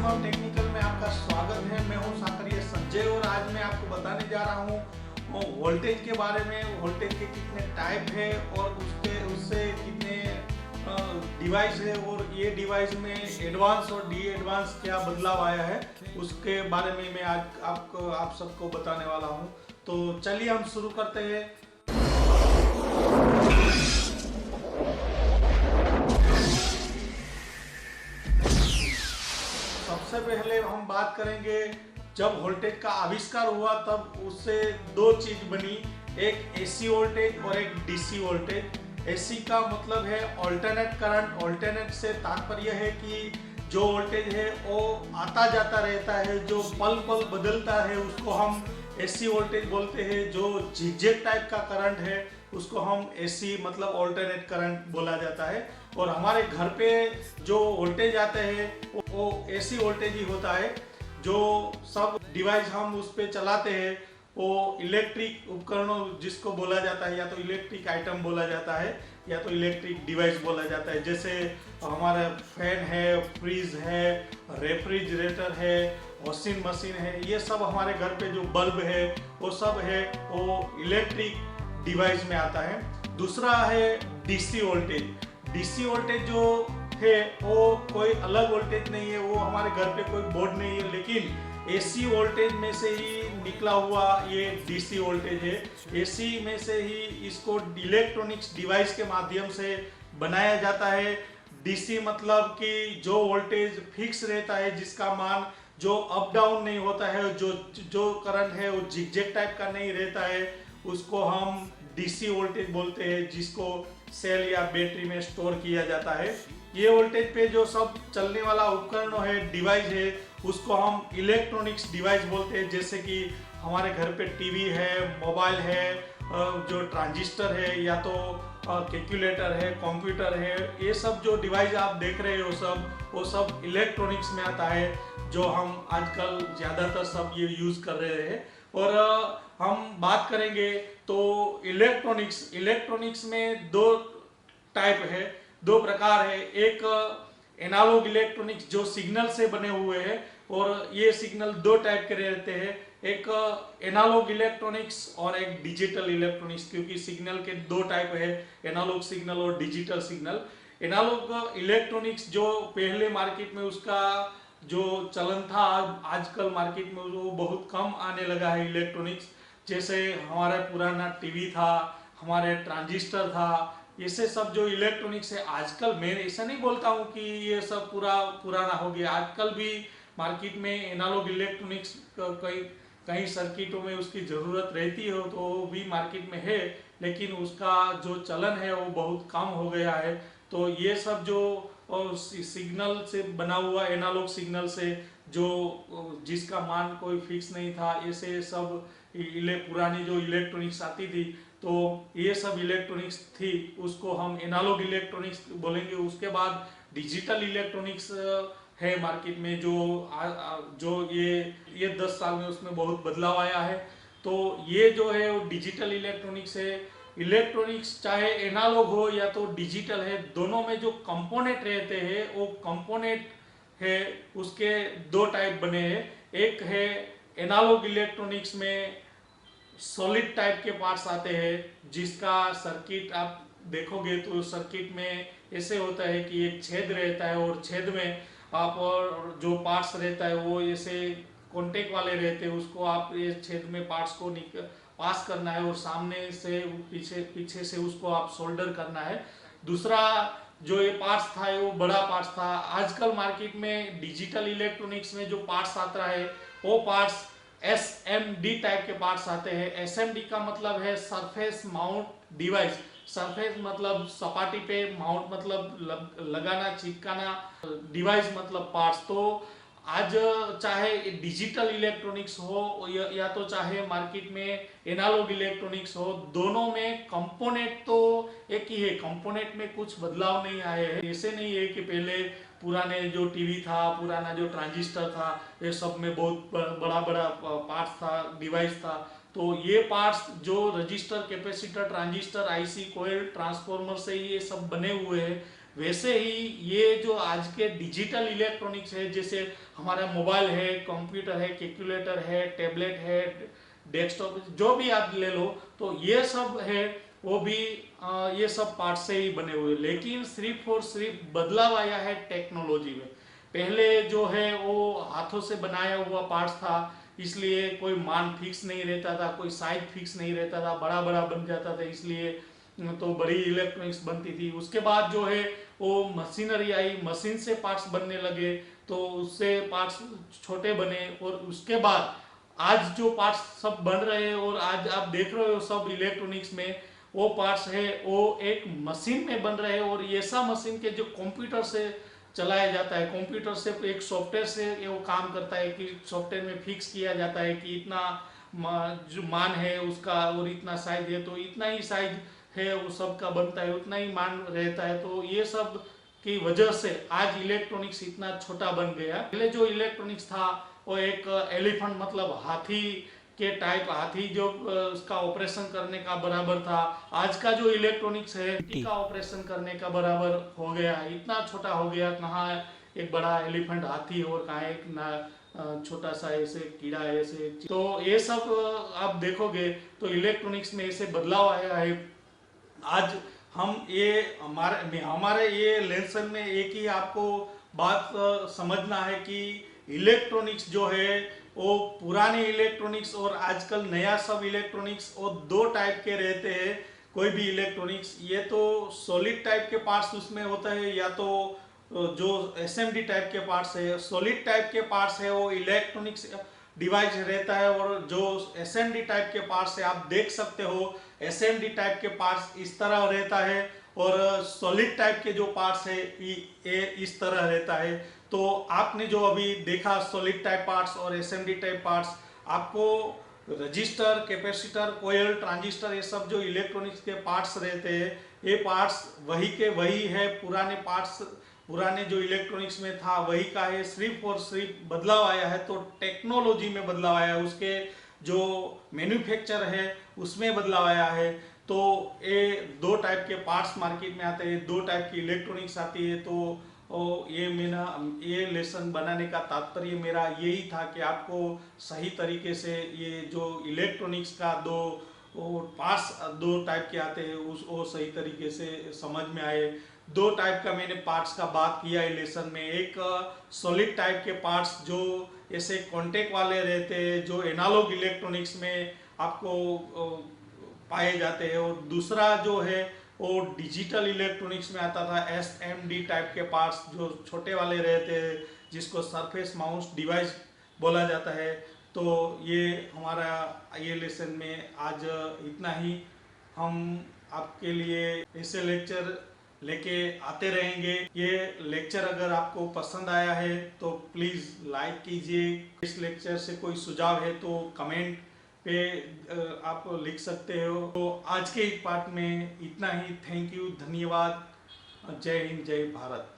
Transform technical में आपका स्वागत है। मैं हूं साकरिया संजय और आज मैं आपको बताने जा रहा हूं वोल्टेज के बारे में। वोल्टेज के कितने टाइप है और उससे कितने डिवाइस है और ये डिवाइस में एडवांस और डी एडवांस क्या बदलाव आया है उसके बारे में मैं आज आप सबको बताने वाला हूं। तो चलिए हम शुरू करते हैं। सबसे पहले हम बात करेंगे, जब वोल्टेज का आविष्कार हुआ तब उससे दो चीज बनी, एक एसी वोल्टेज और एक डीसी वोल्टेज। एसी का मतलब है अल्टरनेट करंट। अल्टरनेट से तात्पर्य है कि जो वोल्टेज है वो आता जाता रहता है, जो पल पल बदलता है उसको हम एसी वोल्टेज बोलते हैं। जो झिकझैक टाइप का करंट है उसको हम एसी मतलब अल्टरनेट करंट बोला जाता है। और हमारे घर पे जो वोल्टेज आते हैं वो एसी वोल्टेज ही होता है। जो सब डिवाइस हम उस पे चलाते हैं वो इलेक्ट्रिक उपकरणों जिसको बोला जाता है, या तो इलेक्ट्रिक आइटम बोला जाता है या तो इलेक्ट्रिक डिवाइस बोला जाता है। जैसे हमारा फैन है, फ्रिज है, रेफ्रिजरेटर है, वॉशिंग मशीन है, ये सब हमारे घर पे जो बल्ब है वो सब है वो इलेक्ट्रिक डिवाइस में आता है। दूसरा है डीसी वोल्टेज। डीसी वोल्टेज जो है वो कोई अलग वोल्टेज नहीं है, वो हमारे घर पे कोई बोर्ड नहीं है, लेकिन एसी वोल्टेज में से ही निकला हुआ ये डीसी वोल्टेज है। एसी में से ही इसको इलेक्ट्रॉनिक्स डिवाइस के माध्यम से बनाया जाता है। डीसी मतलब कि जो वोल्टेज फिक्स रहता है, जिसका मान जो अप डाउन नहीं होता है, जो करंट है वो जिगजैग टाइप का नहीं रहता है, उसको हम डीसी वोल्टेज बोलते हैं, जिसको सेल या बैटरी में स्टोर किया जाता है। ये वोल्टेज पे जो सब चलने वाला उपकरण है, डिवाइस है, उसको हम इलेक्ट्रॉनिक्स डिवाइस बोलते हैं। जैसे कि हमारे घर पे टीवी है, मोबाइल है, जो ट्रांजिस्टर है, या तो कैलकुलेटर है, कंप्यूटर है, ये सब जो डिवाइस आप देख रहे हो वो सब इलेक्ट्रॉनिक्स में आता है, जो हम आजकल ज़्यादातर सब ये यूज़ कर रहे हैं। और हम बात करेंगे तो इलेक्ट्रॉनिक्स में दो टाइप है, दो प्रकार है। एक एनालॉग इलेक्ट्रॉनिक्स जो सिग्नल से बने हुए हैं, और ये सिग्नल दो टाइप के रहते हैं, एक एनालॉग इलेक्ट्रॉनिक्स और एक डिजिटल इलेक्ट्रॉनिक्स, क्योंकि सिग्नल के दो टाइप है, एनालॉग सिग्नल और डिजिटल सिग्नल। एनालॉग इलेक्ट्रॉनिक्स जो पहले मार्केट में उसका जो चलन था, आजकल मार्केट में वो बहुत कम आने लगा है इलेक्ट्रॉनिक्स। जैसे हमारा पुराना टीवी था, हमारे ट्रांजिस्टर था, ऐसे सब जो इलेक्ट्रॉनिक्स है आजकल, मैं ऐसा नहीं बोलता हूँ कि ये सब पुराना हो गया। आजकल भी मार्केट में एनालॉग इलेक्ट्रॉनिक्स कई सर्किटों में उसकी ज़रूरत रहती है, तो वो भी मार्केट में है, लेकिन उसका जो चलन है वो बहुत कम हो गया है। तो ये सब जो सिग्नल से बना हुआ, एनालॉग सिग्नल से जो जिसका मान कोई फिक्स नहीं था, ऐसे सब पुरानी जो इलेक्ट्रॉनिक्स आती थी, तो ये सब इलेक्ट्रॉनिक्स थी, उसको हम एनालॉग इलेक्ट्रॉनिक्स बोलेंगे। उसके बाद डिजिटल इलेक्ट्रॉनिक्स है मार्केट में, जो ये 10 साल में उसमें बहुत बदलाव आया है। तो ये जो है वो डिजिटल इलेक्ट्रॉनिक्स है। इलेक्ट्रॉनिक्स चाहे एनालॉग हो या तो डिजिटल है, दोनों में जो कंपोनेंट रहते हैं वो कंपोनेंट है, उसके दो टाइप बने हैं। एक है एनालॉग इलेक्ट्रॉनिक्स में सॉलिड टाइप के पार्ट्स आते हैं, जिसका सर्किट आप देखोगे तो सर्किट में ऐसे होता है कि एक छेद रहता है, और छेद में आप और जो पार्ट्स रहता है वो ऐसे कॉन्टेक्ट वाले रहते हैं, उसको आप ये छेद में पार्ट्स को पास करना है और सामने से पीछे से उसको आप सोल्डर करना है। दूसरा जो ये पार्ट्स था वो बड़ा पार्ट्स था। आजकल मार्केट में डिजिटल इलेक्ट्रॉनिक्स में जो पार्ट्स आता है वो पार्ट्स एसएमडी टाइप के पार्ट्स आते हैं। एसएमडी का मतलब है सरफेस माउंट डिवाइस। सरफेस मतलब सपाटी पे, माउंट मतलब लगाना, चिपकाना, डिवाइस मतलब पार्ट्स। तो आज चाहे डिजिटल इलेक्ट्रॉनिक्स हो या तो चाहे मार्केट में एनालॉग इलेक्ट्रॉनिक्स हो, दोनों में कंपोनेंट तो एक ही है, कंपोनेंट में कुछ बदलाव नहीं आए हैं। ऐसे नहीं है कि पहले पुराने जो टीवी था, पुराना जो ट्रांजिस्टर था, ये सब में बहुत बड़ा बड़ा पार्ट्स था, डिवाइस था। तो ये पार्ट्स जो रजिस्टर, कैपेसिटर, ट्रांजिस्टर, आईसी, कोयल, ट्रांसफॉर्मर से ये सब बने हुए हैं। वैसे ही ये जो आज के डिजिटल इलेक्ट्रॉनिक्स है, जैसे हमारा मोबाइल है, कंप्यूटर है, कैलकुलेटर है, टैबलेट है, डेस्कटॉप, जो भी आप ले लो, तो ये सब है वो भी ये सब पार्ट से ही बने हुए, लेकिन सिर्फ और सिर्फ बदलाव आया है टेक्नोलॉजी में। पहले जो है वो हाथों से बनाया हुआ पार्ट्स था, इसलिए कोई मान फिक्स नहीं रहता था, कोई साइज फिक्स नहीं रहता था, बड़ा बड़ा बन जाता था, इसलिए तो बड़ी इलेक्ट्रॉनिक्स बनती थी। उसके बाद जो है वो मशीनरी आई, मशीन से पार्ट्स बनने लगे, तो उससे पार्ट्स छोटे बने, और उसके बाद आज जो पार्ट्स सब बन रहे हैं और आज आप देख रहे हो सब इलेक्ट्रॉनिक्स में, वो पार्ट्स है वो एक मशीन में बन रहे हैं, और ऐसा मशीन के जो कंप्यूटर से चलाया जाता है, कंप्यूटर से एक सॉफ्टवेयर से ये वो काम करता है कि सॉफ्टवेयर में फिक्स किया जाता है कि इतना जो मान है उसका और इतना साइज है तो इतना ही साइज है वो सब का बनता है, उतना ही मान रहता है। तो ये सब की वजह से आज इलेक्ट्रॉनिक्स इतना छोटा बन गया। पहले जो इलेक्ट्रॉनिक्स था वो एक एलिफेंट मतलब हाथी के टाइप, हाथी जो उसका ऑपरेशन करने का बराबर था। आज का जो इलेक्ट्रॉनिक्स है का ऑपरेशन करने का बराबर हो गया, इतना छोटा हो गया। कहाँ एक बड़ा एलिफेंट हाथी और कहाँ एक ना छोटा सा ऐसे कीड़ा ऐसे, तो ये सब आप देखोगे तो इलेक्ट्रॉनिक्स में ऐसे बदलाव आया है। आज हम ये हमारे ये लेसन में एक ही आपको बात समझना है कि इलेक्ट्रॉनिक्स जो है वो पुराने इलेक्ट्रॉनिक्स और आजकल नया सब इलेक्ट्रॉनिक्स वो दो टाइप के रहते हैं। कोई भी इलेक्ट्रॉनिक्स ये तो सॉलिड टाइप के पार्ट्स उसमें होता है, या तो जो एसएमडी टाइप के पार्ट्स है। सॉलिड टाइप के पार्ट्स है वो इलेक्ट्रॉनिक्स डिवाइस रहता है, और जो एसएमडी टाइप के पार्ट्स है आप देख सकते हो एसएमडी टाइप के पार्ट्स इस तरह रहता है, और सॉलिड टाइप के जो पार्ट्स है ये इस तरह रहता है। तो आपने जो अभी देखा सॉलिड टाइप पार्ट्स और एसएमडी टाइप पार्ट्स, आपको रजिस्टर, कैपेसिटर, कोयल, ट्रांजिस्टर, ये सब जो इलेक्ट्रॉनिक्स के पार्ट्स रहते हैं ये पार्ट्स वही के वही है। पुराने पार्ट्स पुराने जो इलेक्ट्रॉनिक्स में था वही का है, सिर्फ और सिर्फ बदलाव आया है तो टेक्नोलॉजी में बदलाव आया है, उसके जो मैन्युफैक्चर है उसमें बदलाव आया है। तो ये दो टाइप के पार्ट्स मार्केट में आते हैं, दो टाइप की इलेक्ट्रॉनिक्स आती है। तो ये लेसन बनाने का तात्पर्य मेरा यही था कि आपको सही तरीके से ये जो इलेक्ट्रॉनिक्स का दो पार्ट्स दो टाइप के आते हैं उस वो सही तरीके से समझ में आए। दो टाइप का मैंने पार्ट्स का बात किया है लेसन में, एक सॉलिड टाइप के पार्ट्स जो ऐसे कॉन्टेक्ट वाले रहते हैं जो एनालॉग इलेक्ट्रॉनिक्स में आपको पाए जाते हैं, और दूसरा जो है वो डिजिटल इलेक्ट्रॉनिक्स में आता था एसएमडी टाइप के पार्ट्स जो छोटे वाले रहते हैं जिसको सरफेस माउंट डिवाइस बोला जाता है। तो ये हमारा ये लेसन में आज इतना ही। हम आपके लिए ऐसे लेक्चर लेके आते रहेंगे। ये लेक्चर अगर आपको पसंद आया है तो प्लीज़ लाइक कीजिए। इस लेक्चर से कोई सुझाव है तो कमेंट पे आप लिख सकते हो। तो आज के इस पार्ट में इतना ही। थैंक यू, धन्यवाद। जय हिंद, जय भारत।